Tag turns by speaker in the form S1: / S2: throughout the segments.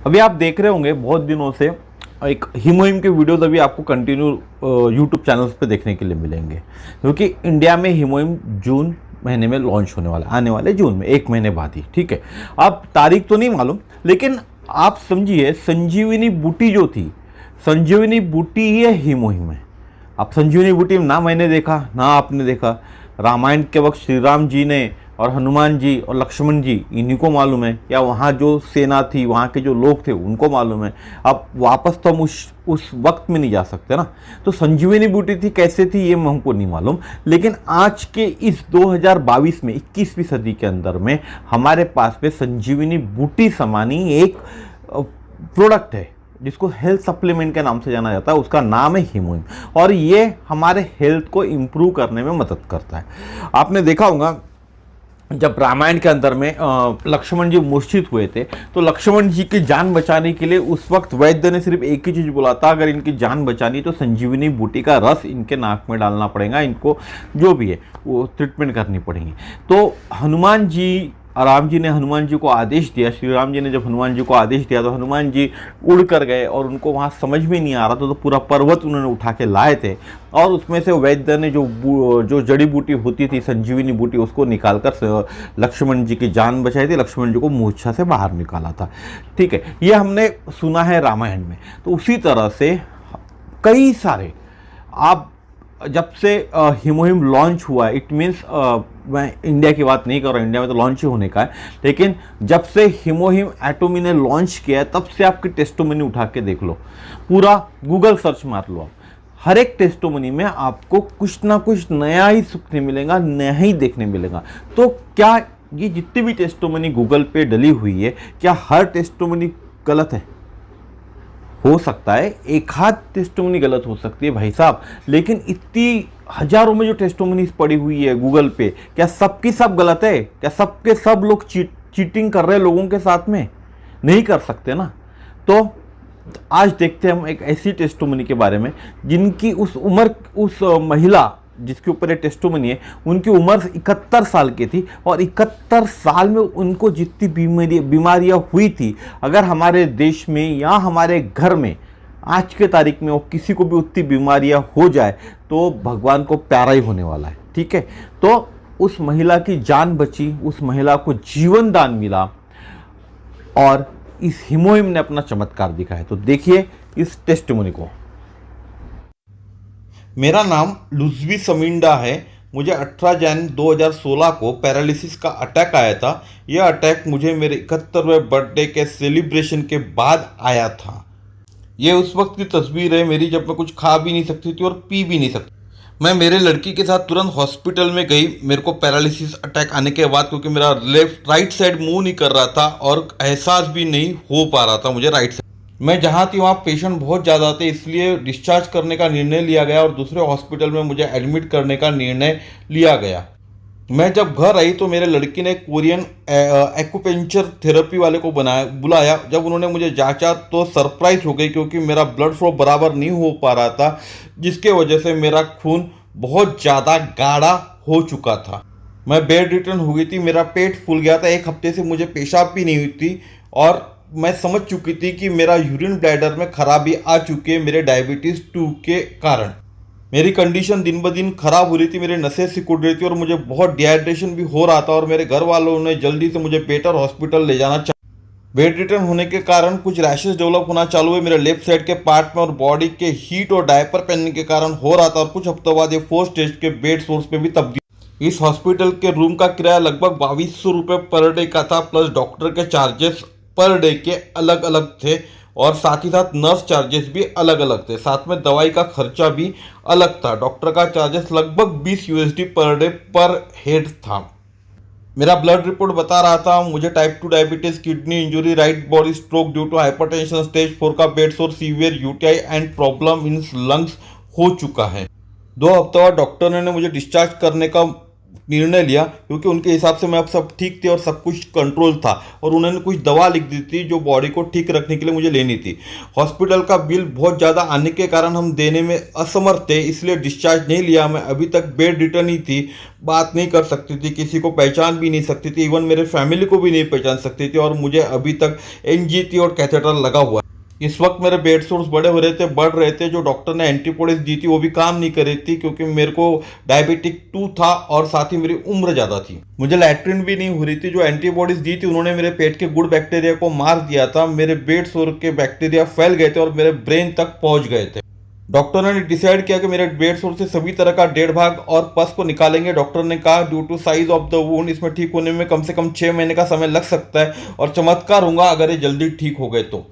S1: अभी आप देख रहे होंगे बहुत दिनों से एक हीमोहिम के वीडियोस अभी आपको कंटिन्यू यूट्यूब चैनल्स पे देखने के लिए मिलेंगे, क्योंकि इंडिया में हीमोहिम जून महीने में लॉन्च होने वाला, आने वाले जून में, एक महीने बाद ही। ठीक है, अब तारीख तो नहीं मालूम, लेकिन आप समझिए संजीवनी बूटी जो थी, संजीवनी बूटी ही है हीमोहिम है। अब संजीवनी बूटी ना मैंने देखा ना आपने देखा। रामायण के वक्त श्री राम जी ने और हनुमान जी और लक्ष्मण जी इन्हीं को मालूम है, या वहाँ जो सेना थी, वहाँ के जो लोग थे उनको मालूम है। अब वापस तो हम उस वक्त में नहीं जा सकते ना। तो संजीवनी बूटी थी कैसे थी ये हमको नहीं मालूम, लेकिन आज के इस 2022 में 21वीं सदी के अंदर में हमारे पास में संजीवनी बूटी समानी एक प्रोडक्ट है जिसको हेल्थ सप्लीमेंट के नाम से जाना जाता है। उसका नाम है हीमोहिम, और ये हमारे हेल्थ को इम्प्रूव करने में मदद करता है। आपने देखा होगा जब रामायण के अंदर में लक्ष्मण जी मूर्छित हुए थे, तो लक्ष्मण जी की जान बचाने के लिए उस वक्त वैद्य ने सिर्फ एक ही चीज़ बोला था, अगर इनकी जान बचानी तो संजीवनी बूटी का रस इनके नाक में डालना पड़ेगा, इनको जो भी है वो ट्रीटमेंट करनी पड़ेगी। तो हनुमान जी, राम जी ने हनुमान जी को आदेश दिया, श्री राम जी ने जब हनुमान जी को आदेश दिया तो हनुमान जी उड़ कर गए, और उनको वहाँ समझ में नहीं आ रहा था, तो पूरा पर्वत उन्होंने उठा के लाए थे, और उसमें से वैद्य ने जो जड़ी बूटी होती थी संजीवनी बूटी, उसको निकाल कर लक्ष्मण जी की जान बचाई थी, लक्ष्मण जी को मूर्छा से बाहर निकाला था। ठीक है, ये हमने सुना है रामायण में। तो उसी तरह से कई सारे, आप जब से हीमोहिम लॉन्च हुआ है, इट मीन्स मैं इंडिया की बात नहीं कर रहा, इंडिया में तो लॉन्च ही होने का है, लेकिन जब से हीमोहिम एटोमी ने लॉन्च किया है तब से आपकी टेस्टोमनी उठा के देख लो, पूरा गूगल सर्च मार लो आप, हर एक टेस्टोमनी में आपको कुछ ना कुछ नया ही सीखने मिलेगा, नया ही देखने मिलेगा। तो क्या ये जितनी भी टेस्टोमनी गूगल पे डली हुई है, क्या हर टेस्टोमनी गलत है? हो सकता है एक हाथ टेस्टोमनी गलत हो सकती है भाई साहब, लेकिन इतनी हजारों में जो टेस्टोमनीज पड़ी हुई है गूगल पे, क्या सबकी सब गलत है? क्या सबके सब लोग चीटिंग कर रहे हैं लोगों के साथ में? नहीं कर सकते ना। तो आज देखते हैं हम एक ऐसी टेस्टोमनी के बारे में जिनकी उस महिला जिसके ऊपर ये टेस्टोमनी है, उनकी उम्र 71 साल की थी, और 71 साल में उनको जितनी बीमारियां हुई थी, अगर हमारे देश में या हमारे घर में आज के तारीख में वो किसी को भी उतनी बीमारियां हो जाए तो भगवान को प्यारा ही होने वाला है। ठीक है, तो उस महिला की जान बची, उस महिला को जीवन दान मिला, और इस हीमोहिम ने अपना चमत्कार दिखाया। तो देखिए इस टेस्टिमोनी को। मेरा नाम लुजवी समिंडा है। मुझे 18 जनवरी 2016 को पैरालिसिस का अटैक आया था। यह अटैक मुझे मेरे 71वें बर्थडे के सेलिब्रेशन के बाद आया था। ये उस वक्त की तस्वीर है मेरी, जब मैं कुछ खा भी नहीं सकती थी और पी भी नहीं सकती। मैं मेरे लड़की के साथ तुरंत हॉस्पिटल में गई मेरे को पैरालिसिस अटैक आने के बाद, क्योंकि मेरा राइट साइड मूव नहीं कर रहा था और एहसास भी नहीं हो पा रहा था मुझे राइट साइड। मैं जहाँ थी वहाँ पेशेंट बहुत ज़्यादा थे, इसलिए डिस्चार्ज करने का निर्णय लिया गया और दूसरे हॉस्पिटल में मुझे एडमिट करने का निर्णय लिया गया। मैं जब घर आई तो मेरे लड़की ने कोरियन एक्यूपेंचर थेरेपी वाले को बुलाया। जब उन्होंने मुझे जांचा तो सरप्राइज हो गई, क्योंकि मेरा ब्लड फ्लो बराबर नहीं हो पा रहा था, जिसके वजह से मेरा खून बहुत ज़्यादा गाढ़ा हो चुका था। मैं बेड रिटर्न हो गई थी, मेरा पेट फूल गया था, 1 हफ्ते से मुझे पेशाब भी नहीं हुई थी, और मैं समझ चुकी थी कि मेरा यूरिन ब्लैडर में खराबी आ चुकी है मेरे डायबिटीज़ 2 के कारण। मेरी कंडीशन दिन ब दिन खराब हो रही थी, मेरे नसें सिकुड़ रही थी और मुझे बहुत डिहाइड्रेशन भी हो रहा था, और मेरे घर वालों ने जल्दी से मुझे बेटर हॉस्पिटल ले जाना चाहिए। बेड रिटर्न होने के कारण कुछ रैशेस डेवलप होना चालू हुए मेरे लेफ्ट साइड के पार्ट में, और बॉडी के हीट और डायपर पहनने के कारण हो रहा था, और कुछ हफ्तों बाद ये 4 स्टेज के बेड सोर्स पे भी तब्दील। इस हॉस्पिटल के रूम का किराया लगभग 2200 रुपये पर डे का था, प्लस डॉक्टर के चार्जेस पर डे के अलग अलग थे, और साथ ही साथ नर्स चार्जेस भी अलग अलग थे, साथ में दवाई का खर्चा भी अलग था। डॉक्टर का चार्जेस लगभग 20 USD पर डे पर हेड था। मेरा ब्लड रिपोर्ट बता रहा था मुझे type 2 diabetes, kidney injury, right body stroke due to hypertension, stage 4 का bed sore, severe UTI and problem in lungs हो चुका है। 2 हफ्ते बाद डॉक्टर ने मुझे डिस्चार्ज करने का निर्णय लिया, क्योंकि उनके हिसाब से मैं अब सब ठीक थे और सब कुछ कंट्रोल था, और उन्होंने कुछ दवा लिख दी थी जो बॉडी को ठीक रखने के लिए मुझे लेनी थी। हॉस्पिटल का बिल बहुत ज़्यादा आने के कारण हम देने में असमर्थ थे, इसलिए डिस्चार्ज नहीं लिया। मैं अभी तक बेड रिटर्न ही थी, बात नहीं कर सकती थी, किसी को पहचान भी नहीं सकती थी, इवन मेरे फैमिली को भी नहीं पहचान सकती थी, और मुझे अभी तक एनजीटी और कैथेटर लगा हुआ है। इस वक्त मेरे बेड सोर्स बड़े हो रहे थे, बढ़ रहे थे। जो डॉक्टर ने एंटीबॉडीज दी थी वो भी काम नहीं कर रही थी, क्योंकि मेरे को डायबिटिक 2 था और साथ ही मेरी उम्र ज़्यादा थी। मुझे लैट्रिन भी नहीं हो रही थी। जो एंटीबॉडीज दी थी उन्होंने मेरे पेट के गुड बैक्टीरिया को मार दिया था। मेरे बेड सोर के बैक्टीरिया फैल गए थे और मेरे ब्रेन तक पहुंच गए थे। डॉक्टर ने डिसाइड किया कि मेरे बेड सोर से सभी तरह का 1.5 भाग और पस को निकालेंगे। डॉक्टर ने कहा due to size of the wound इसमें ठीक होने में कम से कम 6 महीने का समय लग सकता है, और चमत्कार होगा अगर ये जल्दी ठीक हो गए तो।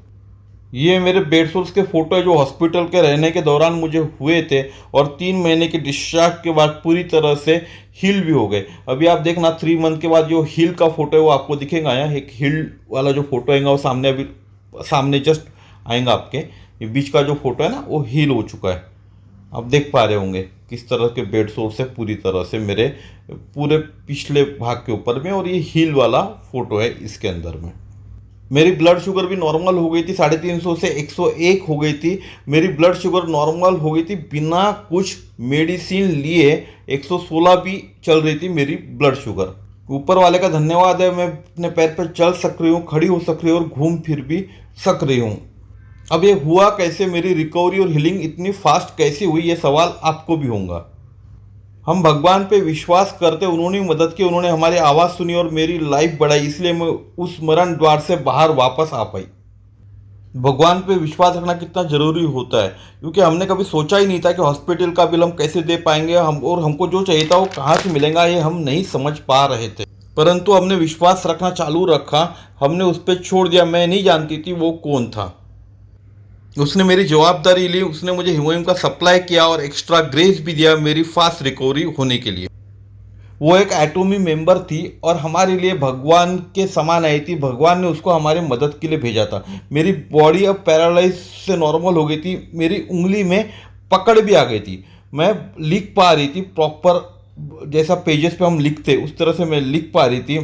S1: ये मेरे बेड सोर्स के फोटो है जो हॉस्पिटल के रहने के दौरान मुझे हुए थे, और 3 महीने के डिस्चार्ज के बाद पूरी तरह से हील भी हो गए। अभी आप देखना 3 मंथ के बाद जो हील का फोटो है वो आपको दिखेगा। यहाँ एक हील वाला जो फोटो आएगा वो सामने अभी सामने जस्ट आएगा आपके। ये बीच का जो फोटो है ना वो हील हो चुका है। आप देख पा रहे होंगे किस तरह के बेड सोर्स है पूरी तरह से मेरे पूरे पिछले भाग के ऊपर में, और ये हील वाला फोटो है इसके अंदर में। मेरी ब्लड शुगर भी नॉर्मल हो गई थी, 350 से 101 हो गई थी। मेरी ब्लड शुगर नॉर्मल हो गई थी बिना कुछ मेडिसिन लिए। 116 भी चल रही थी मेरी ब्लड शुगर। ऊपर वाले का धन्यवाद है, मैं अपने पैर पर चल सक रही हूँ, खड़ी हो सक रही हूँ और घूम फिर भी सक रही हूँ। अब ये हुआ कैसे, मेरी रिकवरी और हीलिंग इतनी फास्ट कैसे हुई, ये सवाल आपको भी होगा। हम भगवान पे विश्वास करते, उन्होंने मदद की, उन्होंने हमारी आवाज़ सुनी और मेरी लाइफ बढ़ाई, इसलिए मैं उस मरण द्वार से बाहर वापस आ पाई। भगवान पे विश्वास रखना कितना ज़रूरी होता है, क्योंकि हमने कभी सोचा ही नहीं था कि हॉस्पिटल का बिल हम कैसे दे पाएंगे, और हमको जो चाहिए था वो कहाँ से मिलेगा, ये हम नहीं समझ पा रहे थे। परंतु हमने विश्वास रखना चालू रखा, हमने उस पर छोड़ दिया। मैं नहीं जानती थी वो कौन था। उसने मेरी जवाबदारी ली, उसने मुझे हीमोग्लोबिन का सप्लाई किया और एक्स्ट्रा ग्रेस भी दिया मेरी फास्ट रिकवरी होने के लिए। वो एक एटोमी मेंबर थी और हमारे लिए भगवान के समान आई थी। भगवान ने उसको हमारी मदद के लिए भेजा था। मेरी बॉडी अब पैरालाइज से नॉर्मल हो गई थी, मेरी उंगली में पकड़ भी आ गई थी, मैं लिख पा रही थी प्रॉपर, जैसा पेजेस पे हम लिखते उस तरह से मैं लिख पा रही थी।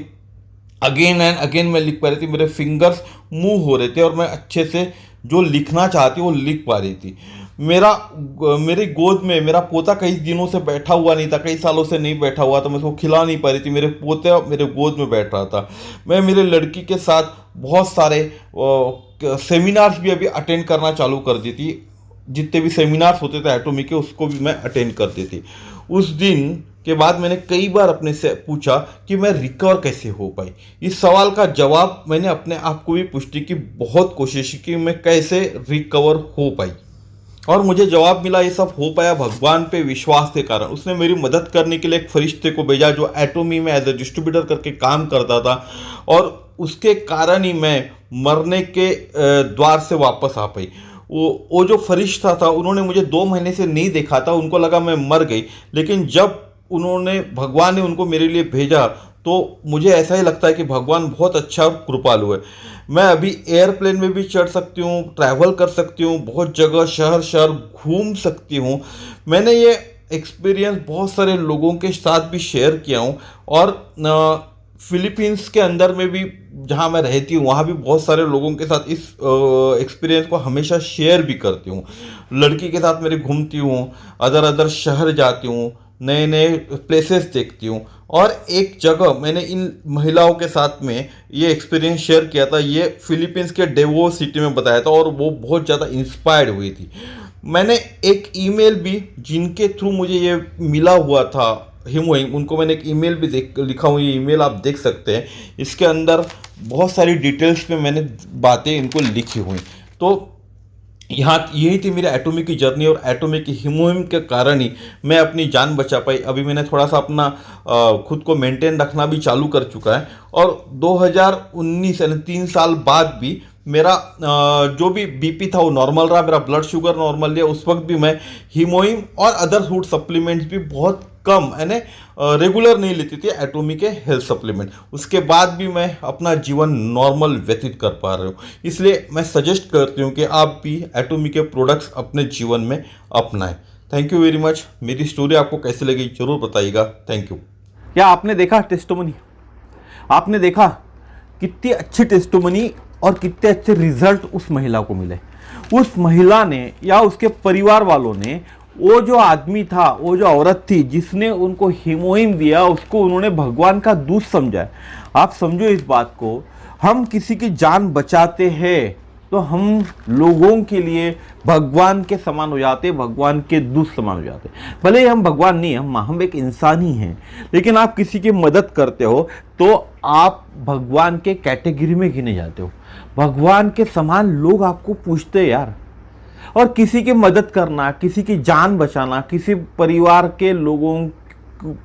S1: अगेन एंड अगेन मैं लिख पा रही थी, मेरे फिंगर्स मूव हो रहे थे और मैं अच्छे से जो लिखना चाहती वो लिख पा रही थी। मेरी गोद में मेरा पोता कई दिनों से बैठा हुआ नहीं था, कई सालों से नहीं बैठा हुआ था, मैं उसको खिला नहीं पा रही थी। मेरे पोते मेरे गोद में बैठ रहा था। मैं मेरे लड़की के साथ बहुत सारे सेमिनार्स भी अभी अटेंड करना चालू कर दी थी। जितने भी सेमिनार्स होते थे एटोमी के उसको भी मैं अटेंड करती थी। उस दिन के बाद मैंने कई बार अपने से पूछा कि मैं रिकवर कैसे हो पाई। इस सवाल का जवाब मैंने अपने आप को भी पुष्टि की, बहुत कोशिश की मैं कैसे रिकवर हो पाई, और मुझे जवाब मिला ये सब हो पाया भगवान पे विश्वास के कारण। उसने मेरी मदद करने के लिए एक फरिश्ते को भेजा जो एटोमी में एज ए डिस्ट्रीब्यूटर करके काम करता था, और उसके कारण ही मैं मरने के द्वार से वापस आ पाई। वो जो फरिश्ता था उन्होंने मुझे 2 महीने से नहीं देखा था, उनको लगा मैं मर गई, लेकिन जब भगवान ने उनको मेरे लिए भेजा तो मुझे ऐसा ही लगता है कि भगवान बहुत अच्छा और कृपालु है। मैं अभी एयरप्लेन में भी चढ़ सकती हूँ, ट्रैवल कर सकती हूँ, बहुत जगह शहर शहर घूम सकती हूँ। मैंने ये एक्सपीरियंस बहुत सारे लोगों के साथ भी शेयर किया हूँ, और फिलीपींस के अंदर में भी जहाँ मैं रहती हूँ वहाँ भी बहुत सारे लोगों के साथ इस एक्सपीरियंस को हमेशा शेयर भी करती हूँ। लड़की के साथ मेरी घूमती हूँ, अदर शहर जाती हूँ, नए नए प्लेसेस देखती हूँ। और एक जगह मैंने इन महिलाओं के साथ में ये एक्सपीरियंस शेयर किया था, ये फिलीपींस के डेवो सिटी में बताया था, और वो बहुत ज़्यादा इंस्पायर्ड हुई थी। मैंने एक ईमेल भी जिनके थ्रू मुझे ये मिला हुआ था हीमोग्लोबिन, उनको मैंने एक ईमेल भी लिखा हुआ, ये ईमेल आप देख सकते हैं। इसके अंदर बहुत सारी डिटेल्स में मैंने बातें इनको लिखी हुई। तो यहाँ यही थी मेरी एटोमी की जर्नी, और एटोमी की हीमोग्लोबिन के कारण ही मैं अपनी जान बचा पाई। अभी मैंने थोड़ा सा अपना खुद को मेंटेन रखना भी चालू कर चुका है, और 2019 यानी 3 साल बाद भी मेरा जो भी बीपी था वो नॉर्मल रहा, मेरा ब्लड शुगर नॉर्मल रहा। उस वक्त भी मैं हीमोग्लोबिन और अदर फूड सप्लीमेंट्स भी बहुत कम यानी रेगुलर नहीं लेती थी एटोमी के हेल्थ सप्लीमेंट। उसके बाद भी मैं अपना जीवन नॉर्मल व्यतीत कर पा रही हूँ। इसलिए मैं सजेस्ट करती हूँ कि आप भी एटोमी के प्रोडक्ट्स अपने जीवन में अपनाएं। Thank you very much. मेरी स्टोरी आपको कैसी लगी जरूर बताइएगा। Thank you. क्या आपने देखा टेस्टिमनी? आपने देखा कितनी अच्छी टेस्टिमनी और कितने अच्छे रिजल्ट उस महिला को मिले? उस महिला ने या उसके परिवार वालों ने, वो जो आदमी था, वो जो औरत थी जिसने उनको हीमोहिम दिया, उसको उन्होंने भगवान का दूत समझा। आप समझो इस बात को, हम किसी की जान बचाते हैं तो हम लोगों के लिए भगवान के समान हो जाते, भगवान के दूत समान हो जाते। भले ही हम भगवान नहीं, हम एक इंसान ही हैं, लेकिन आप किसी की मदद करते हो तो आप भगवान के कैटेगरी में गिने जाते हो। भगवान के समान लोग आपको पूछते हैं यार। और किसी की मदद करना, किसी की जान बचाना, किसी परिवार के लोगों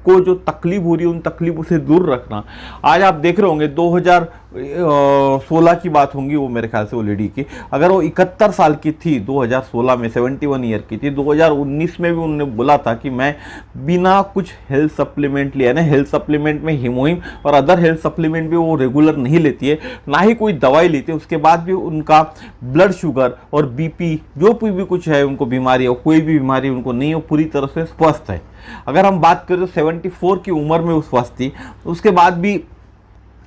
S1: को जो तकलीफ हो रही है उन तकलीफों से दूर रखना। आज आप देख रहे होंगे 2016 की बात होंगी वो, मेरे ख्याल से वो लेडी की, अगर वो 71 साल की थी 2016 में, 71 ईयर की थी, 2019 में भी उन्होंने बोला था कि मैं बिना कुछ हेल्थ सप्लीमेंट लिया, ना हेल्थ सप्लीमेंट में हीमोहिम और अदर हेल्थ सप्लीमेंट भी वो रेगुलर नहीं लेती है, ना ही कोई दवाई लेती है। उसके बाद भी उनका ब्लड शुगर और बीपी जो भी कुछ है उनको बीमारी है, कोई भी बीमारी उनको नहीं है, पूरी तरह से स्वस्थ है। अगर हम बात करें तो 74 की उम्र में वो स्वस्थ थी, उसके बाद भी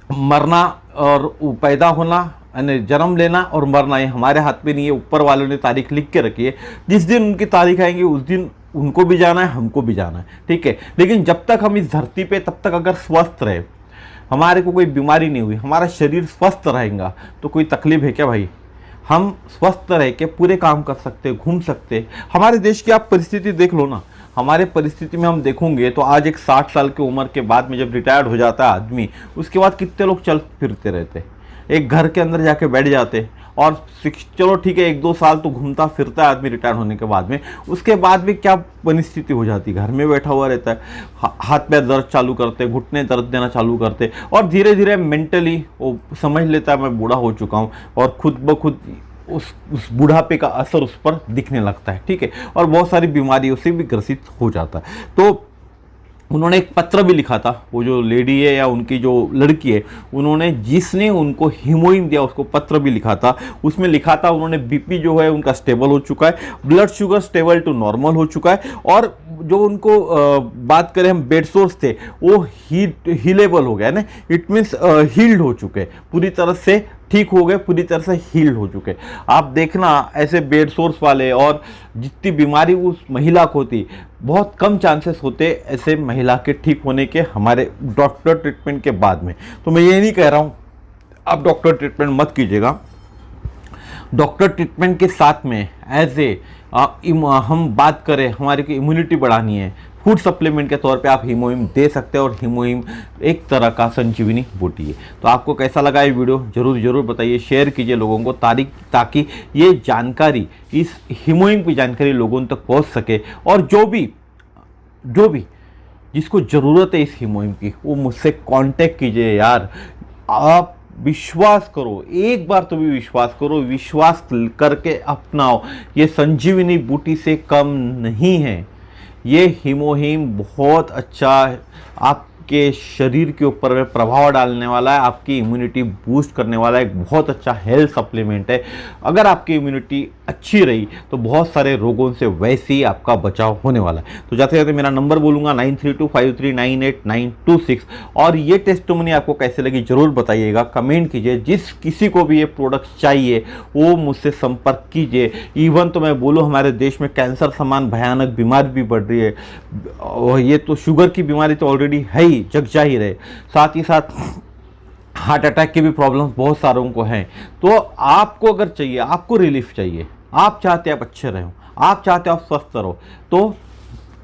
S1: मरना और पैदा होना, यानी जन्म लेना और मरना, ये हमारे हाथ में नहीं है, ऊपर वालों ने तारीख लिख के रखी है। जिस दिन उनकी तारीख आएंगी उस दिन उनको भी जाना है, हमको भी जाना है, ठीक है। लेकिन जब तक हम इस धरती पे, तब तक अगर स्वस्थ रहे, हमारे को कोई बीमारी नहीं हुई, हमारा शरीर स्वस्थ रहेगा, तो कोई तकलीफ है क्या भाई? हम स्वस्थ रह के पूरे काम कर सकते, घूम सकते। हमारे देश की आप परिस्थिति देख लो ना, हमारे परिस्थिति में हम देखोगे तो आज एक 60 साल की उम्र के बाद में जब रिटायर्ड हो जाता है आदमी, उसके बाद कितने लोग चल फिरते रहते, एक घर के अंदर जाके बैठ जाते और चलो ठीक है 1-2 साल तो घूमता फिरता है आदमी रिटायर होने के बाद में, उसके बाद भी क्या परिस्थिति हो जाती, घर में बैठा हुआ रहता है, हाथ पैर दर्द चालू करते, घुटने दर्द देना चालू करते, और धीरे धीरे मेंटली वो समझ लेता है मैं बूढ़ा हो चुका हूँ, और खुद ब खुद उस बुढ़ापे का असर उस पर दिखने लगता है, ठीक है, और बहुत सारी बीमारियों से भी ग्रसित हो जाता है। तो उन्होंने एक पत्र भी लिखा था, वो जो लेडी है या उनकी जो लड़की है, उन्होंने जिसने उनको हीमोहिम दिया उसको पत्र भी लिखा था। उसमें लिखा था उन्होंने बीपी जो है उनका स्टेबल हो चुका है, blood sugar stable to normal हो चुका है, और जो उनको बात करें हम बेड सोर्स थे वो हीलेबल हो गया ना, इट मीन्स हील्ड हो चुके, पूरी तरह से ठीक हो गए, पूरी तरह से हील्ड हो चुके। आप देखना ऐसे बेड सोर्स वाले, और जितनी बीमारी उस महिला को होती, बहुत कम चांसेस होते ऐसे महिला के ठीक होने के हमारे डॉक्टर ट्रीटमेंट के बाद में। तो मैं ये नहीं कह रहा हूँ आप डॉक्टर ट्रीटमेंट मत कीजिएगा, डॉक्टर ट्रीटमेंट के साथ में एज ए हम बात करें हमारी की इम्यूनिटी बढ़ानी है, फूड सप्लीमेंट के तौर पे आप हीमोहिम दे सकते हैं, और हीमोहिम एक तरह का संजीवनी बूटी है। तो आपको कैसा लगा ये वीडियो जरूर बताइए, शेयर कीजिए लोगों को, ताकि ये जानकारी, इस हीमोहिम की जानकारी लोगों तक पहुंच सके, और जो भी जिसको ज़रूरत है इस हीमोहिम की वो मुझसे कांटेक्ट कीजिए यार। आप विश्वास करो, एक बार तो भी विश्वास करो, विश्वास करके अपनाओ, ये संजीवनी बूटी से कम नहीं है। ये हीमोहिम बहुत अच्छा आपके शरीर के ऊपर में प्रभाव डालने वाला है, आपकी इम्यूनिटी बूस्ट करने वाला एक बहुत अच्छा हेल्थ सप्लीमेंट है। अगर आपकी इम्यूनिटी अच्छी रही तो बहुत सारे रोगों से वैसे ही आपका बचाव होने वाला है। तो जाते जाते मेरा नंबर बोलूँगा 9325398926, और ये टेस्टिमनी आपको कैसे लगी ज़रूर बताइएगा, कमेंट कीजिए। जिस किसी को भी ये प्रोडक्ट चाहिए वो मुझसे संपर्क कीजिए। इवन तो मैं बोलूँ हमारे देश में कैंसर समान भयानक बीमारी भी बढ़ रही है, और ये तो शुगर की बीमारी तो ऑलरेडी है ही, जग जाहिर है, साथ ही साथ हार्ट अटैक की भी प्रॉब्लम्स बहुत सारों को हैं। तो आपको अगर चाहिए, आपको रिलीफ चाहिए, आप चाहते हैं आप अच्छे रहो, आप चाहते हो आप स्वस्थ रहो, तो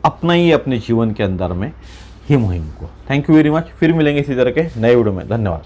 S1: अपना ही अपने जीवन के अंदर में हीमोहिम को। थैंक यू वेरी मच, फिर मिलेंगे इसी तरह के नए वीडियो में। धन्यवाद।